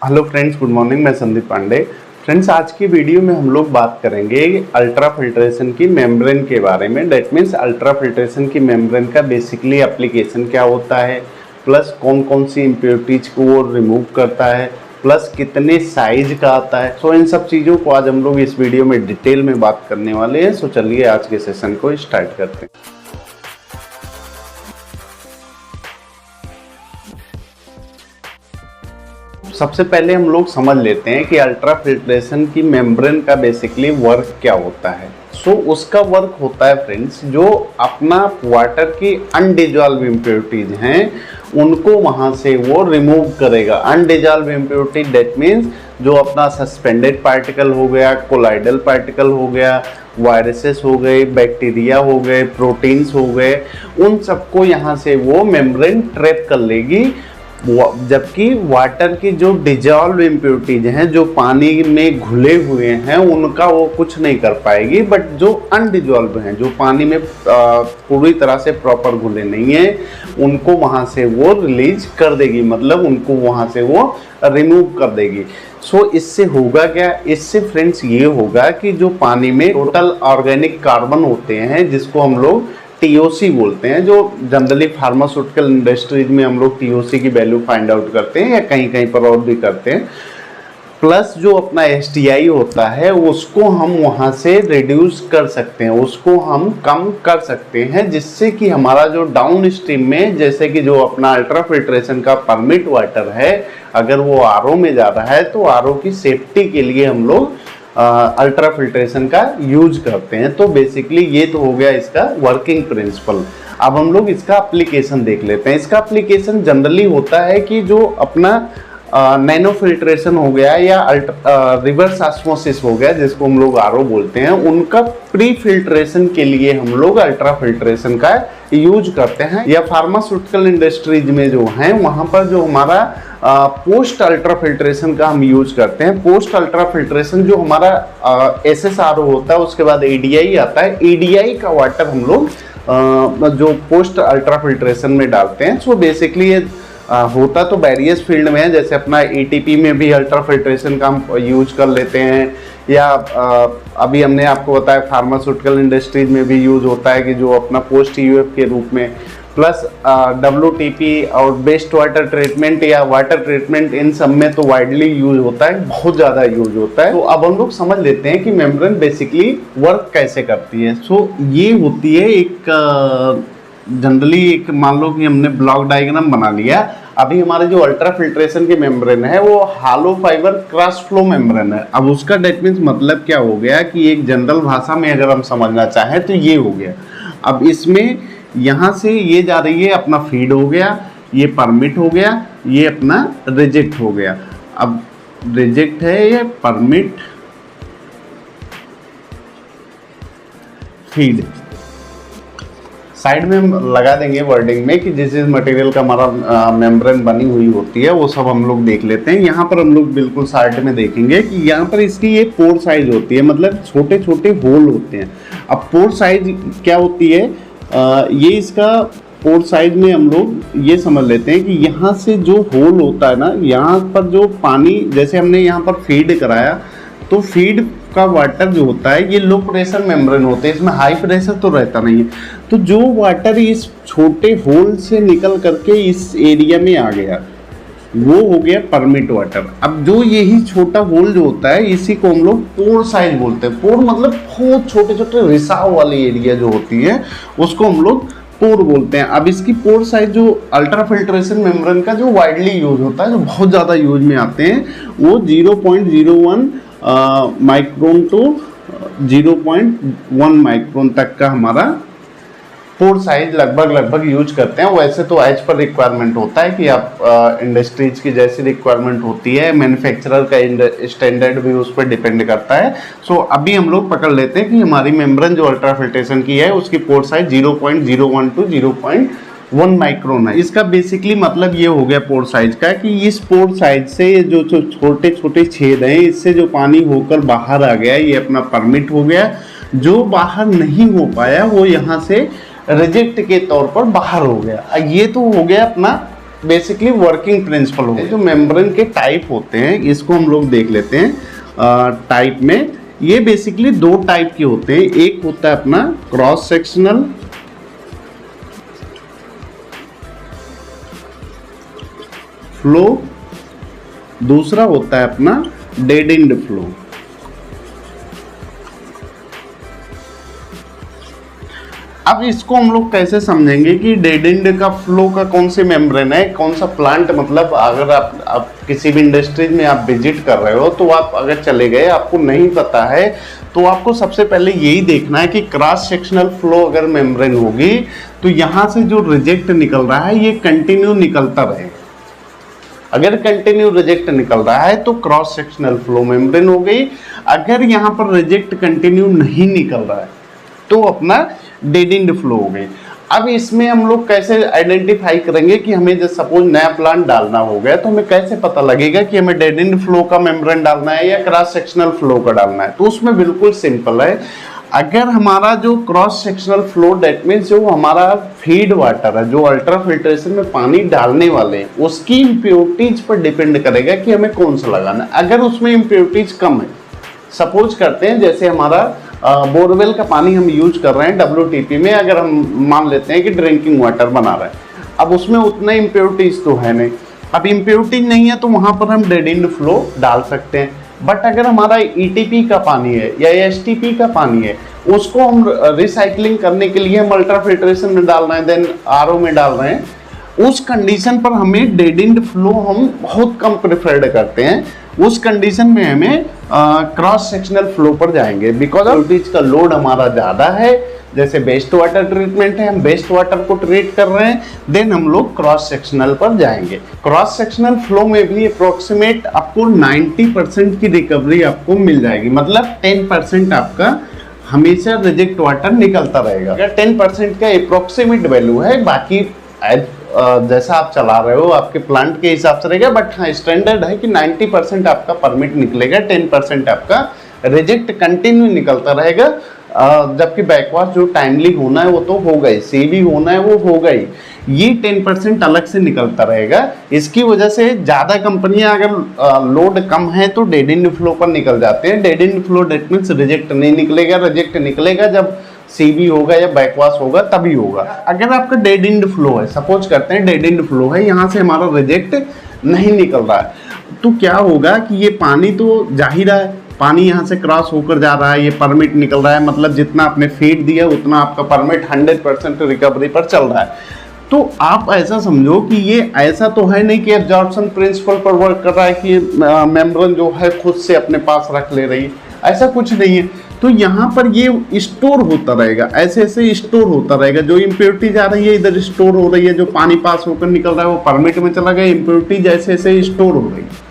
Hello friends, good morning. मैं Sandeep Pandey. Friends, आज की वीडियो में हम लोग बात करेंगे अल्ट्रा फिल्ट्रेशन की मेम्ब्रेन के बारे में। डेट मीन्स अल्ट्रा फिल्ट्रेशन की मेम्ब्रेन का बेसिकली एप्लीकेशन क्या होता है, प्लस कौन कौन सी इम्प्योरिटीज को वो रिमूव करता है, प्लस कितने साइज का आता है। सो इन सब चीज़ों को आज हम लोग इस वीडियो में डिटेल में बात करने वाले हैं। सो चलिए आज के सेशन को स्टार्ट करते हैं। सबसे पहले हम लोग समझ लेते हैं कि अल्ट्रा फिल्ट्रेशन की मेम्ब्रेन का बेसिकली वर्क क्या होता है। उसका वर्क होता है फ्रेंड्स, जो अपना वाटर की अनडिजॉल्व इम्प्योरिटीज हैं उनको वहाँ से वो रिमूव करेगा। अनडिजॉल्व इम्प्योरिटी डेट मीन्स जो अपना सस्पेंडेड पार्टिकल हो गया, कोलाइडल पार्टिकल हो गया, वायरसेस हो गए, बैक्टीरिया हो गए, प्रोटीन्स हो गए, उन सबको यहाँ से वो मेम्ब्रेन ट्रैप कर लेगी। जबकि वाटर की जो डिजॉल्व इम्प्योरिटीज हैं, जो पानी में घुले हुए हैं, उनका वो कुछ नहीं कर पाएगी। बट जो अनडिजॉल्व हैं, जो पानी में पूरी तरह से प्रॉपर घुले नहीं हैं, उनको वहाँ से वो रिलीज कर देगी, मतलब उनको वहाँ से वो रिमूव कर देगी। इससे होगा क्या? इससे फ्रेंड्स ये होगा कि जो पानी में टोटल ऑर्गेनिक कार्बन होते हैं, जिसको हम लोग टीओसी बोलते हैं, जो जनरली फार्मास्यूटिकल इंडस्ट्रीज में हम लोग टीओसी की वैल्यू फाइंड आउट करते हैं या कहीं कहीं पर और भी करते हैं, प्लस जो अपना एसटीआई होता है उसको हम वहाँ से रिड्यूस कर सकते हैं, उसको हम कम कर सकते हैं, जिससे कि हमारा जो डाउन स्ट्रीम में, जैसे कि जो अपना अल्ट्रा फिल्ट्रेशन का परमिट वाटर है, अगर वो आरओ में जा रहा है तो आरओ की सेफ्टी के लिए हम लोग अल्ट्रा फिल्ट्रेशन का यूज करते हैं। तो बेसिकली ये तो हो गया इसका वर्किंग प्रिंसिपल। अब हम लोग इसका एप्लीकेशन देख लेते हैं। इसका एप्लीकेशन जनरली होता है कि जो अपना नैनो फिल्ट्रेशन हो गया या रिवर्स ऑस्मोसिस हो गया, जिसको हम लोग आरओ बोलते हैं, उनका प्री फिल्ट्रेशन के लिए हम लोग अल्ट्रा फिल्ट्रेशन का यूज करते हैं। या फार्मास्यूटिकल इंडस्ट्रीज में जो है वहाँ पर जो हमारा पोस्ट अल्ट्रा फिल्ट्रेशन का हम यूज करते हैं। पोस्ट अल्ट्रा फिल्ट्रेशन जो हमारा एसएसआरओ होता है, उसके बाद एडीआई आता है। एडीआई का वाटर हम लोग जो पोस्ट अल्ट्रा फिल्ट्रेशन में डालते हैं। सो बेसिकली ये होता तो वेरियस फील्ड में है, जैसे अपना एटीपी में भी अल्ट्रा फिल्ट्रेशन का हम यूज कर लेते हैं, या अभी हमने आपको बताया फार्मास्यूटिकल इंडस्ट्रीज में भी यूज होता है कि जो अपना पोस्ट यूएफ के रूप में, प्लस डब्ल्यूटीपी और बेस्ट वाटर ट्रीटमेंट या वाटर ट्रीटमेंट, इन सब में तो वाइडली यूज होता है, बहुत ज़्यादा यूज होता है। तो अब हम लोग समझ लेते हैं कि मेम्ब्रेन बेसिकली वर्क कैसे करती है। ये होती है एक जनरली एक, मान लो कि हमने ब्लॉक डायग्राम बना लिया। अभी हमारे जो अल्ट्रा फिल्ट्रेशन के मेम्ब्रेन है वो हालो फाइबर क्रॉस फ्लो मेम्ब्रेन है। अब उसका डेट मीन्स मतलब क्या हो गया कि एक जनरल भाषा में अगर हम समझना चाहें तो ये हो गया। अब इसमें यहाँ से ये जा रही है, अपना फीड हो गया, ये परमिट हो गया, ये अपना रिजेक्ट हो गया। अब रिजेक्ट है ये परमिट, फीड साइड में हम लगा देंगे वर्डिंग में कि जिस जिस मटेरियल का हमारा मेम्ब्रेन बनी हुई होती है वो सब हम लोग देख लेते हैं। यहाँ पर हम लोग बिल्कुल साइड में देखेंगे कि यहाँ पर इसकी ये पोर साइज होती है, मतलब छोटे छोटे होल होते हैं। अब पोर साइज क्या होती है, ये इसका पोर साइज में हम लोग ये समझ लेते हैं कि यहाँ से जो होल होता है ना, यहाँ पर जो पानी, जैसे हमने यहाँ पर फीड कराया तो फीड का वाटर जो होता है ये लो प्रेशर मेम्ब्रेन होते हैं, इसमें हाई प्रेशर तो रहता नहीं है। तो जो वाटर इस छोटे होल से निकल करके इस एरिया में आ गया वो हो गया परमिट वाटर। अब जो यही छोटा होल जो होता है इसी को हम लोग पोर साइज बोलते हैं। पोर मतलब बहुत छोटे छोटे रिसाव वाली एरिया जो होती है उसको हम लोग पोर बोलते हैं। अब इसकी पोर साइज जो अल्ट्रा फिल्ट्रेशन मेम्ब्रेन का जो वाइडली यूज होता है, जो बहुत ज़्यादा यूज में आते हैं, वो 0.01 माइक्रोन टू 0.1 माइक्रोन तक का हमारा पोर साइज लगभग यूज करते हैं। वैसे तो एज पर रिक्वायरमेंट होता है कि आप इंडस्ट्रीज की जैसी रिक्वायरमेंट होती है, मैन्युफैक्चरर का स्टैंडर्ड भी उस पर डिपेंड करता है। अभी हम लोग पकड़ लेते हैं कि हमारी मेम्ब्रेन जो अल्ट्रा फिल्ट्रेशन की है उसकी पोर साइज 0.01 टू 0.1 माइक्रोन है। इसका बेसिकली मतलब ये हो गया पोर साइज का कि इस पोर साइज से जो छोटे छोटे छेद हैं, इससे जो पानी होकर बाहर आ गया ये अपना परमिट हो गया। जो बाहर नहीं हो पाया वो यहाँ से रिजेक्ट के तौर पर बाहर हो गया। ये तो हो गया अपना बेसिकली वर्किंग प्रिंसिपल हो गए। जो मेम्ब्रेन के टाइप होते हैं इसको हम लोग देख लेते हैं। टाइप में ये बेसिकली दो टाइप के होते हैं। एक होता है अपना क्रॉस सेक्शनल फ्लो, दूसरा होता है अपना डेड एंड फ्लो। अब इसको हम लोग कैसे समझेंगे कि डेड एंड का फ्लो का कौन से मेम्ब्रेन है, कौन सा प्लांट, मतलब अगर आप किसी भी इंडस्ट्रीज में आप विजिट कर रहे हो तो आप अगर चले गए आपको नहीं पता है तो आपको सबसे पहले यही देखना है कि क्रॉस सेक्शनल फ्लो अगर मेम्ब्रेन होगी तो यहाँ से जो रिजेक्ट निकल रहा है ये कंटिन्यू निकलता रहे। अगर कंटिन्यू रिजेक्ट निकल रहा है तो क्रॉस सेक्शनल फ्लो मेम्ब्रेन हो गई। अगर यहाँ पर रिजेक्ट कंटिन्यू नहीं निकल रहा है तो अपना डेड एंड फ्लो हो गई। अब इसमें हम लोग कैसे आइडेंटिफाई करेंगे कि हमें जैसे सपोज नया प्लांट डालना हो गया तो हमें कैसे पता लगेगा कि हमें डेड एंड फ्लो का मेम्ब्रेन डालना है या क्रॉस सेक्शनल फ्लो का डालना है। तो उसमें बिल्कुल सिंपल है। अगर हमारा जो cross sectional flow that means जो हमारा फीड वाटर है, जो अल्ट्रा फिल्ट्रेशन में पानी डालने वाले हैं, उसकी इम्प्योरिटीज पर डिपेंड करेगा कि हमें कौन सा लगाना है। अगर उसमें इम्प्योरिटीज कम है, सपोज करते हैं जैसे हमारा बोरवेल का पानी हम यूज कर रहे हैं WTP में, अगर हम मान लेते हैं कि ड्रिंकिंग वाटर बना रहे हैं, अब उसमें उतना इम्प्योरिटीज तो है नहीं। अब इम्प्योरिटीज नहीं है तो वहां पर हम डेड एंड फ्लो डाल सकते हैं। बट अगर हमारा ETP का पानी है या STP का पानी है, उसको हम रिसाइकलिंग करने के लिए हम अल्ट्रा फिल्ट्रेशन में डाल रहे हैं, देन RO में डाल रहे हैं, उस कंडीशन पर हमें डेड एंड फ्लो हम बहुत कम प्रेफर्ड करते हैं। उस कंडीशन में हमें क्रॉस सेक्शनल फ्लो पर जाएंगे बिकॉज वोल्टेज का लोड हमारा ज़्यादा है। जैसे बेस्ट वाटर ट्रीटमेंट है, हम बेस्ट वाटर को ट्रीट कर रहे हैं, देन हम लोग क्रॉस सेक्शनल पर जाएंगे। क्रॉस सेक्शनल फ्लो में भी अप्रोक्सीमेट आपको 90% की रिकवरी आपको मिल जाएगी, मतलब 10% आपका हमेशा रिजेक्ट वाटर निकलता रहेगा। अगर 10% का अप्रोक्सीमेट वैल्यू है, बाकी जैसा आप चला रहे हो आपके प्लांट के हिसाब से रहेगा, बट हाँ स्टैंडर्ड है कि 90% आपका परमिट निकलेगा, 10% आपका रिजेक्ट कंटिन्यू निकलता रहेगा। जबकि बैकवाश जो टाइमली होना है वो तो होगा ही, सीवी होना है वो होगा ही, ये 10% अलग से निकलता रहेगा। इसकी वजह से ज़्यादा कंपनियां अगर लोड कम है तो डेड एंड फ्लो पर निकल जाते हैं। Dead and flow that means reject नहीं निकलेगा, रिजेक्ट निकलेगा जब सीबी होगा या बैकवाश होगा तभी होगा। अगर आपका डेड एंड फ्लो है, सपोज करते हैं डेड एंड फ्लो है, यहाँ से हमारा रिजेक्ट नहीं निकल रहा है, तो क्या होगा कि ये पानी तो जा ही रहा है, पानी यहाँ से क्रॉस होकर जा रहा है, ये परमिट निकल रहा है, मतलब जितना आपने फीड दिया उतना आपका परमिट 100% रिकवरी पर चल रहा है। तो आप ऐसा समझो कि ये ऐसा तो है नहीं कि एब्जॉर्प्शन प्रिंसिपल पर वर्क कर रहा है कि मेम्ब्रेन जो है खुद से अपने पास रख ले रही है, ऐसा कुछ नहीं है। तो यहाँ पर ये स्टोर होता रहेगा, ऐसे ऐसे स्टोर होता रहेगा। जो इम्प्योरिटी जा रही है इधर स्टोर हो रही है, जो पानी पास होकर निकल रहा है वो परमिट में चला गया, इम्प्योरिटी जैसे ऐसे स्टोर हो रही है।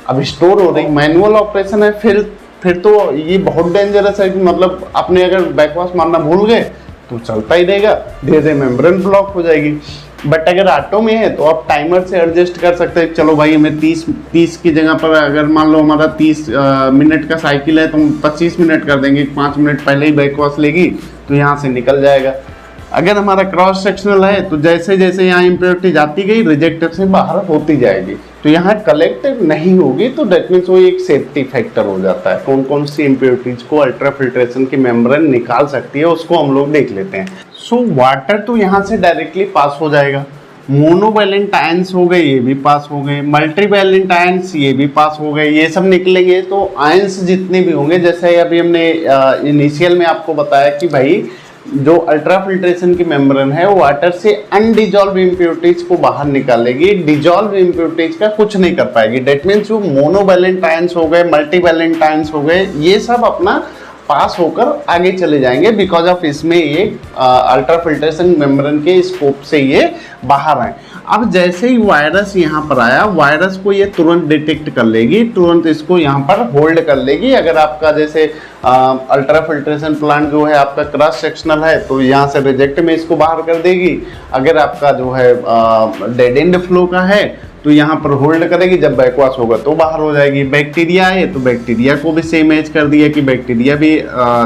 अब स्टोर हो रही, मैनुअल ऑपरेशन है, फिर तो ये बहुत डेंजरस है कि मतलब आपने अगर बैकवाश मारना भूल गए तो चलता ही रहेगा, धीरे धीरे मेम्ब्रेन ब्लॉक हो जाएगी। बट अगर ऑटो में है तो आप टाइमर से एडजस्ट कर सकते हैं, चलो भाई हमें 30 की जगह पर अगर मान लो हमारा 30 मिनट का साइकिल है तो हम 25 मिनट कर देंगे, 5 मिनट पहले ही बैकवाश लेगी तो यहाँ से निकल जाएगा। अगर हमारा क्रॉस सेक्शनल है तो जैसे जैसे यहाँ इम्प्योरिटी जाती गई रिजेक्टर से बाहर होती जाएगी, तो यहाँ कलेक्ट नहीं होगी, तो डेट मीन्स वो एक सेफ्टी फैक्टर हो जाता है। कौन कौन सी इम्प्योरिटीज को अल्ट्रा फिल्ट्रेशन की मेम्ब्रेन निकाल सकती है उसको हम लोग देख लेते हैं। सो वाटर तो यहाँ से डायरेक्टली पास हो जाएगा, मोनोवैलेंट आयंस हो गए ये भी पास हो गए, मल्टीवैलेंट आयंस ये भी पास हो गए, ये सब निकलेंगे। तो आयंस जितने भी होंगे, जैसे अभी हमने इनिशियल में आपको बताया कि भाई जो अल्ट्रा फिल्ट्रेशन की मेम्ब्रेन है वो वाटर से अनडिजॉल्व इम्प्योरिटीज को बाहर निकालेगी, डिजॉल्व इम्प्योरिटीज का कुछ नहीं कर पाएगी। डेट मीन्स जो मोनोवैलेंट आयंस हो गए, मल्टीवैलेंट आयंस हो गए, ये सब अपना पास होकर आगे चले जाएंगे बिकॉज ऑफ इसमें ये अल्ट्रा फिल्ट्रेशन मेम्ब्रेन के स्कोप से ये बाहर आए। अब जैसे ही वायरस यहाँ पर आया, वायरस को ये तुरंत डिटेक्ट कर लेगी, तुरंत इसको यहाँ पर होल्ड कर लेगी। अगर आपका जैसे अल्ट्रा फिल्ट्रेशन प्लांट जो है आपका क्रॉस सेक्शनल है तो यहाँ से रिजेक्ट में इसको बाहर कर देगी। अगर आपका जो है डेड एंड फ्लो का है तो यहाँ पर होल्ड करेगी, जब बैकवाश होगा तो बाहर हो जाएगी। बैक्टीरिया है तो बैक्टीरिया को भी सेम एज कर दिया कि बैक्टीरिया भी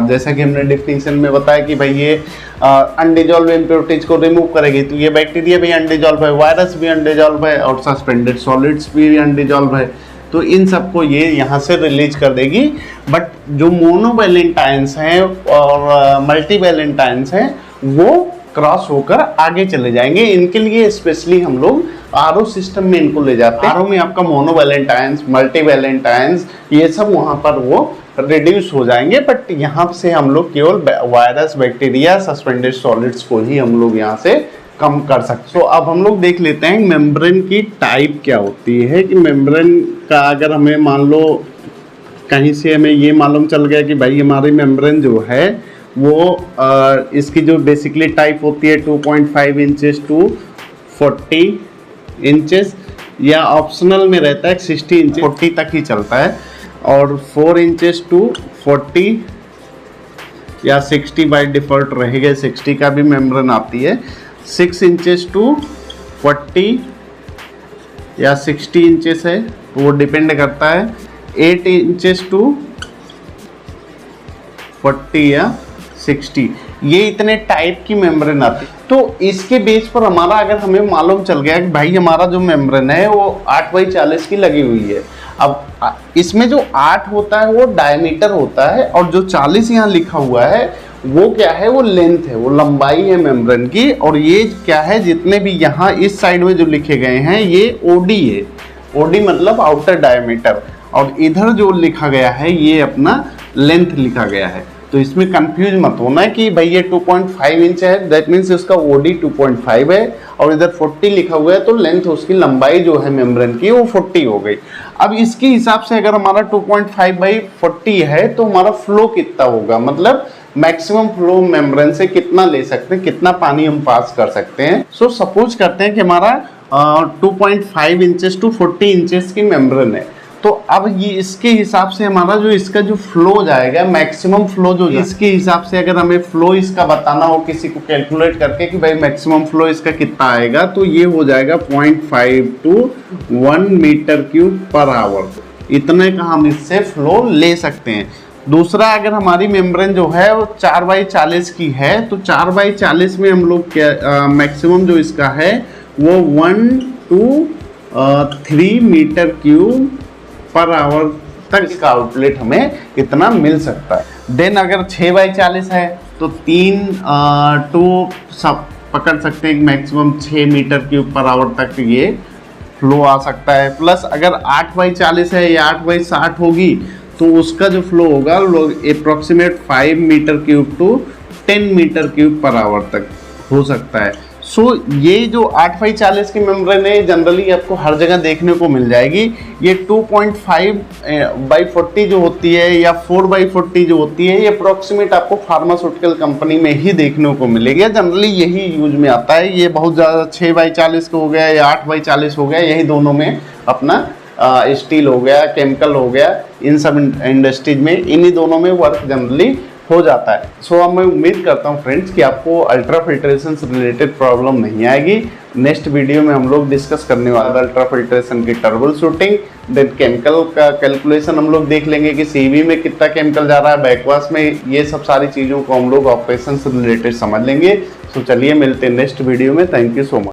जैसा कि हमने डिफिनेशन में बताया कि भाई ये अनडिजॉल्व इम्प्योरिटीज को रिमूव करेगी, तो ये बैक्टीरिया भी अनडिजॉल्व है, वायरस भी अनडिजॉल्व है और सस्पेंडेड सॉलिड्स भी अनडिजॉल्व है, तो इन सबको ये यहाँ से रिलीज कर देगी। बट जो मोनोवैलेंट आयंस हैं और मल्टीवैलेंट आयंस हैं वो क्रॉस होकर आगे चले जाएंगे। इनके लिए स्पेशली हम लोग आरओ सिस्टम में इनको ले जाते हैं। आरओ में आपका मोनोवैलेंट आयंस, मल्टीवैलेंट आयंस, ये सब वहाँ पर वो रिड्यूस हो जाएंगे। बट यहाँ से हम लोग केवल वायरस, बैक्टीरिया, सस्पेंडेड सॉलिड्स को ही हम लोग यहाँ से कम कर सकते। तो अब हम लोग देख लेते हैं मेम्ब्रेन की टाइप क्या होती है। कि मेम्ब्रेन का अगर हमें मान लो कहीं से हमें ये मालूम चल गया कि भाई हमारी मेम्ब्रेन जो है वो इसकी जो बेसिकली टाइप होती है 2.5 इंचेस टू 40 इंचेस, या ऑप्शनल में रहता है 60 इंच 40 तक ही चलता है, और 4 इंचेस टू 40 या 60 बाय डिफ़ॉल्ट रहेगा, 60 का भी मेम्ब्रेन आती है। 6 इंचेस टू 40 या 60 इंचेस है, वो डिपेंड करता है। 8 इंचेस टू 40 या 60, ये इतने टाइप की मेम्ब्रेन आती है। तो इसके बेस पर हमारा अगर हमें मालूम चल गया कि भाई हमारा जो मेम्ब्रेन है वो 8x40 की लगी हुई है। अब इसमें जो 8 होता है वो डायमीटर होता है, और जो 40 यहाँ लिखा हुआ है वो क्या है, वो लेंथ है, वो लंबाई है मेम्ब्रेन की। और ये क्या है, जितने भी यहाँ इस साइड में जो लिखे गए हैं ये ओडी है, ओडी मतलब आउटर डायमीटर, और इधर जो लिखा गया है ये अपना लेंथ लिखा गया है। तो इसमें कंफ्यूज मत होना है कि भाई ये 2.5 इंच है, दैट मीन्स उसका ओडी 2.5 है, और इधर 40 लिखा हुआ है तो लेंथ उसकी लंबाई जो है मेम्ब्रेन की वो 40 हो गई। अब इसके हिसाब से अगर हमारा 2.5/40 है तो हमारा फ्लो कितना होगा, मतलब मैक्सिमम फ्लो मेम्ब्रेन से कितना ले सकते हैं, कितना पानी हम पास कर सकते हैं। सो सपोज करते हैं कि हमारा 2.5 इंचेस टू 40 इंचेस की मेम्ब्रेन है, तो अब ये इसके हिसाब से हमारा जो इसका जो फ्लो जाएगा, मैक्सिमम फ्लो जो इसके हिसाब से अगर हमें फ्लो इसका बताना हो किसी को कैलकुलेट करके कि भाई मैक्सिमम फ्लो इसका कितना आएगा, तो ये हो जाएगा 0.5 to 1 metre cube per hour. इतने का हम इससे फ्लो ले सकते हैं। दूसरा, अगर हमारी मेम्ब्रेन जो है वो 4x40 की है, तो 4x40 में हम लोग क्या मैक्सिमम जो इसका है वो 1 to 3 metre cube per hour तक इसका आउटलेट हमें इतना मिल सकता है। देन अगर 6x40 है तो 3 टू सब पकड़ सकते हैं, maximum 6 metre cube per hour तक ये फ्लो आ सकता है। प्लस अगर 8x40 है या 8x60 होगी तो उसका जो फ्लो होगा approximate 5 metre cube to 10 metre cube per hour तक हो सकता है। सो ये जो 8x40 की मेम्ब्रेन है जनरली आपको हर जगह देखने को मिल जाएगी। ये 2.5/40 जो होती है या 4/40 जो होती है, ये अप्रोक्सीमेट आपको फार्मास्यूटिकल कंपनी में ही देखने को मिलेगी, जनरली यही यूज में आता है। ये बहुत ज़्यादा 6x40 का हो गया या 8x40 हो गया, यही दोनों में अपना स्टील हो गया, केमिकल हो गया, इन सब इंडस्ट्रीज में इन्हीं दोनों में वर्क जनरली हो जाता है। सो अब मैं उम्मीद करता हूँ फ्रेंड्स कि आपको अल्ट्रा फिल्ट्रेशन से रिलेटेड प्रॉब्लम नहीं आएगी। नेक्स्ट वीडियो में हम लोग डिस्कस करने वाले अल्ट्रा फिल्ट्रेशन की ट्रबल शूटिंग, देन केमिकल का कैलकुलेशन हम लोग देख लेंगे कि सीवी में कितना केमिकल जा रहा है, बैकवाश में, ये सब सारी चीज़ों को हम लोग ऑपरेशन से रिलेटेड समझ लेंगे। सो चलिए मिलते हैं नेक्स्ट वीडियो में। Thank you so much.